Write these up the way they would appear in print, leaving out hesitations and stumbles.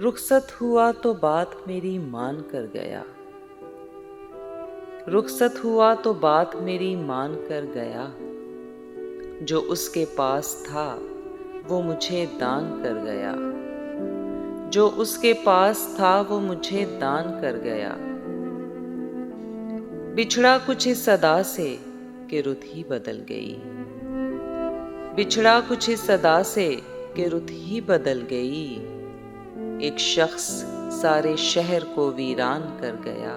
रुखसत हुआ तो बात मेरी मान कर गया। रुखसत हुआ तो बात मेरी मान कर गया। जो उसके पास था वो मुझे दान कर गया। जो उसके पास था वो मुझे दान कर गया। बिछड़ा कुछ इस सदा से कि रुत ही बदल गई। बिछड़ा कुछ इस सदा से कि रुत ही बदल गई। एक शख्स सारे शहर को वीरान कर गया।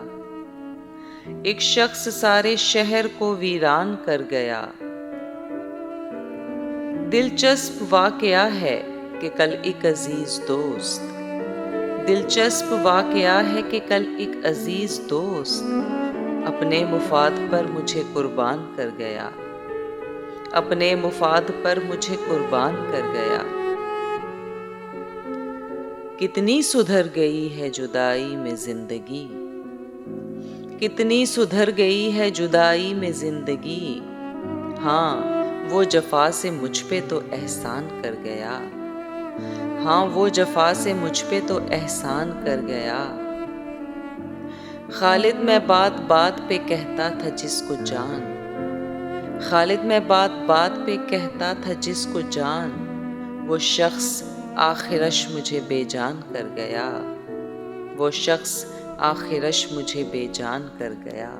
एक शख्स सारे शहर को वीरान कर गया। दिलचस्प वाकया है कि कल एक अजीज दोस्त दिलचस्प वाकया है कि कल एक अजीज दोस्त अपने मुफाद पर मुझे कुर्बान कर गया। अपने मुफाद पर मुझे कुर्बान कर गया। कितनी सुधर गई है जुदाई में जिंदगी। कितनी सुधर गई है जुदाई में जिंदगी। हाँ, वो जफा से मुझ पे तो एहसान कर गया। हाँ, वो जफा से मुझ पे तो एहसान कर गया। खालिद मैं बात बात पे कहता था जिसको जान। खालिद मैं बात बात पे कहता था जिसको जान। वो शख्स आखिरश मुझे बेजान कर गया। वो शख्स आखिरश मुझे बेजान कर गया।